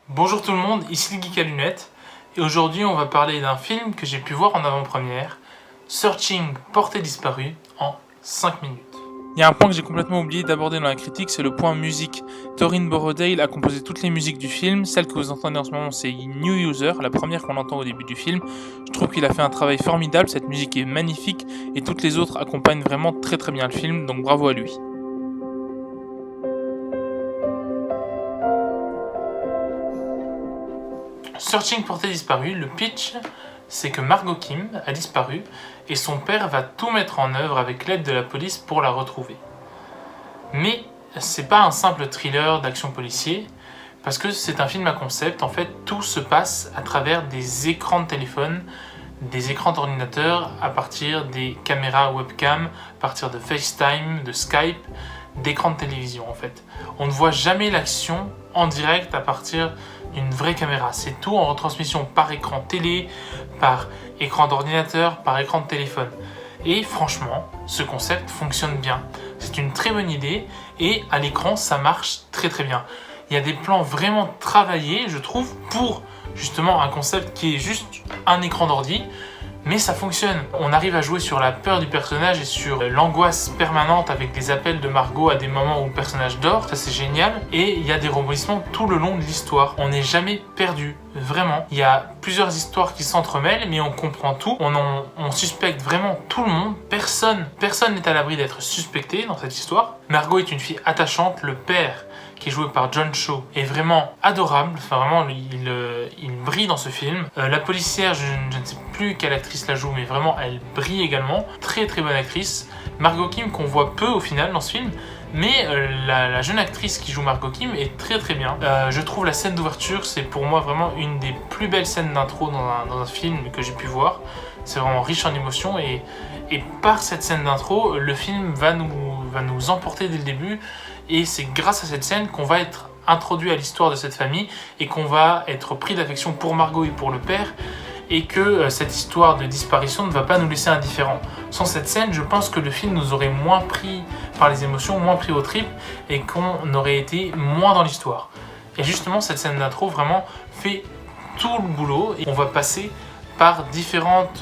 Bonjour tout le monde, ici le Geek à lunettes, et aujourd'hui on va parler d'un film que j'ai pu voir en avant-première, Searching Portée disparue, en 5 minutes. Il y a un point que j'ai complètement oublié d'aborder dans la critique, c'est le point musique. Torin Borodale a composé toutes les musiques du film, celle que vous entendez en ce moment c'est New User, la première qu'on entend au début du film. Je trouve qu'il a fait un travail formidable, cette musique est magnifique, et toutes les autres accompagnent vraiment très très bien le film, donc bravo à lui. Searching Portée disparue, le pitch, c'est que Margot Kim a disparu et son père va tout mettre en œuvre avec l'aide de la police pour la retrouver. Mais c'est pas un simple thriller d'action policier, parce que c'est un film à concept. En fait, tout se passe à travers des écrans de téléphone, des écrans d'ordinateur, à partir des caméras webcam, à partir de FaceTime, de Skype, d'écrans de télévision en fait. On ne voit jamais l'action en direct à partir d'une vraie caméra. C'est tout en retransmission par écran télé, par écran d'ordinateur, par écran de téléphone. Et franchement, ce concept fonctionne bien. C'est une très bonne idée et à l'écran, ça marche très très bien. Il y a des plans vraiment travaillés, je trouve, pour justement un concept qui est juste un écran d'ordi. Mais ça fonctionne. On arrive à jouer sur la peur du personnage et sur l'angoisse permanente avec des appels de Margot à des moments où le personnage dort. Ça, c'est génial. Et il y a des rebondissements tout le long de l'histoire. On n'est jamais perdu. Vraiment. Il y a plusieurs histoires qui s'entremêlent, mais on comprend tout. On suspecte vraiment tout le monde. Personne n'est à l'abri d'être suspecté dans cette histoire. Margot est une fille attachante. Le père, qui est joué par John Cho, est vraiment adorable. Enfin, vraiment, il brille dans ce film. La policière, je ne sais plus quelle actrice la joue, mais vraiment, elle brille également. Très très bonne actrice. Margot Kim, qu'on voit peu au final dans ce film, mais la jeune actrice qui joue Margot Kim est très très bien. Je trouve la scène d'ouverture, c'est pour moi vraiment une des plus belles scènes d'intro dans un film que j'ai pu voir. C'est vraiment riche en émotions et par cette scène d'intro, le film va nous emporter dès le début. Et c'est grâce à cette scène qu'on va être introduit à l'histoire de cette famille et qu'on va être pris d'affection pour Margot et pour le père, et que cette histoire de disparition ne va pas nous laisser indifférents. Sans cette scène, je pense que le film nous aurait moins pris par les émotions, moins pris aux tripes, et qu'on aurait été moins dans l'histoire. Et justement, cette scène d'intro vraiment fait tout le boulot, et on va passer par différentes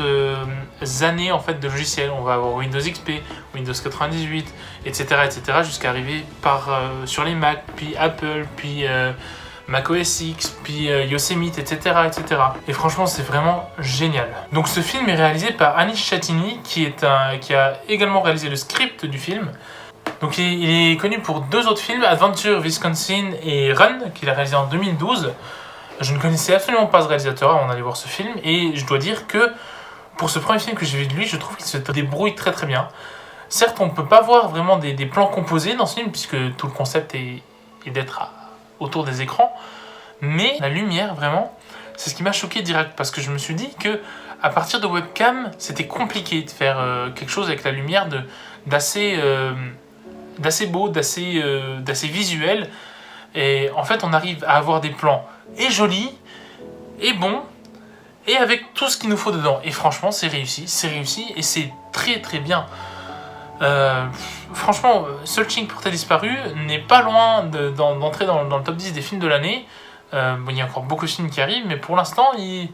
années en fait de logiciels. On va avoir Windows XP, Windows 98, etc. jusqu'à arriver sur les Mac, puis Apple, puis Mac OS X, puis Yosemite, etc. Et franchement, c'est vraiment génial. Donc ce film est réalisé par Anish Chatini, qui a également réalisé le script du film. Donc il est connu pour deux autres films, Adventure Wisconsin et Run, qu'il a réalisé en 2012. Je ne connaissais absolument pas ce réalisateur avant d'aller voir ce film, et je dois dire que pour ce premier film que j'ai vu de lui, je trouve qu'il se débrouille très très bien. Certes, on ne peut pas voir vraiment des plans composés dans ce film, puisque tout le concept est d'être autour des écrans, mais la lumière, vraiment, c'est ce qui m'a choqué direct, parce que je me suis dit que à partir de webcam, c'était compliqué de faire quelque chose avec la lumière d'assez beau, d'assez visuel, et en fait on arrive à avoir des plans et jolis, et bons, et avec tout ce qu'il nous faut dedans. Et franchement, c'est réussi, et c'est très très bien. Franchement, Searching Portée disparue n'est pas loin d'entrer dans le top 10 des films de l'année. Il y a encore beaucoup de films qui arrivent, mais pour l'instant, il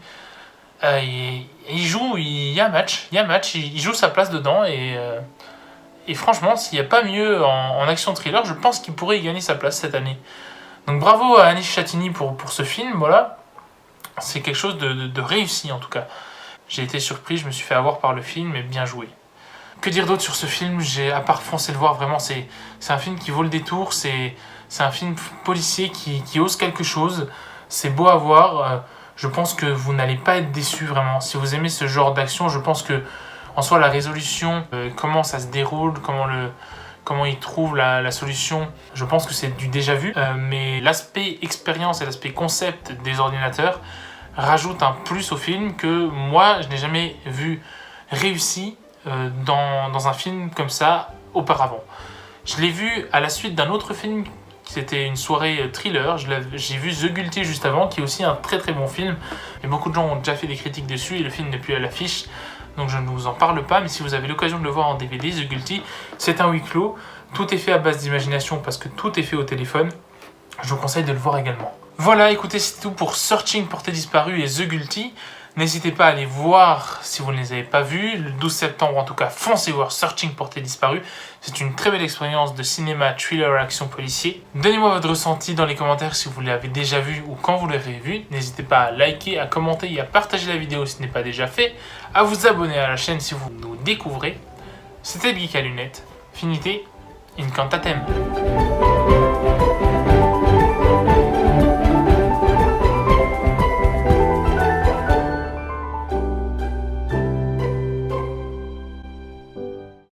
joue, il y a match, il joue sa place dedans, et franchement, s'il n'y a pas mieux en action thriller, je pense qu'il pourrait y gagner sa place cette année. Donc bravo à Anish Chatini pour ce film, voilà. C'est quelque chose de réussi en tout cas. J'ai été surpris, je me suis fait avoir par le film, et bien joué. Que dire d'autre sur ce film? À part foncer le voir, vraiment, c'est un film qui vaut le détour, c'est un film policier qui ose quelque chose, c'est beau à voir, je pense que vous n'allez pas être déçus vraiment. Si vous aimez ce genre d'action, je pense que en soi la résolution, comment ça se déroule, comment il trouve la solution, je pense que c'est du déjà vu, mais l'aspect expérience et l'aspect concept des ordinateurs rajoute un plus au film que moi je n'ai jamais vu réussi dans un film comme ça auparavant. Je l'ai vu à la suite d'un autre film, c'était une soirée thriller, j'ai vu The Guilty juste avant, qui est aussi un très très bon film, et beaucoup de gens ont déjà fait des critiques dessus, et le film n'est plus à l'affiche, donc je ne vous en parle pas, mais si vous avez l'occasion de le voir en DVD, The Guilty, c'est un huis clos, tout est fait à base d'imagination parce que tout est fait au téléphone, je vous conseille de le voir également. Voilà, écoutez, c'est tout pour Searching Portée Disparue et The Guilty. N'hésitez pas à aller voir si vous ne les avez pas vus. Le 12 septembre, en tout cas, foncez voir Searching Portée Disparue. C'est une très belle expérience de cinéma, thriller, action, policier. Donnez-moi votre ressenti dans les commentaires si vous l'avez déjà vu ou quand vous l'avez vu. N'hésitez pas à liker, à commenter et à partager la vidéo si ce n'est pas déjà fait. À vous abonner à la chaîne si vous nous découvrez. C'était le Geek à lunettes. Finité, incantatem.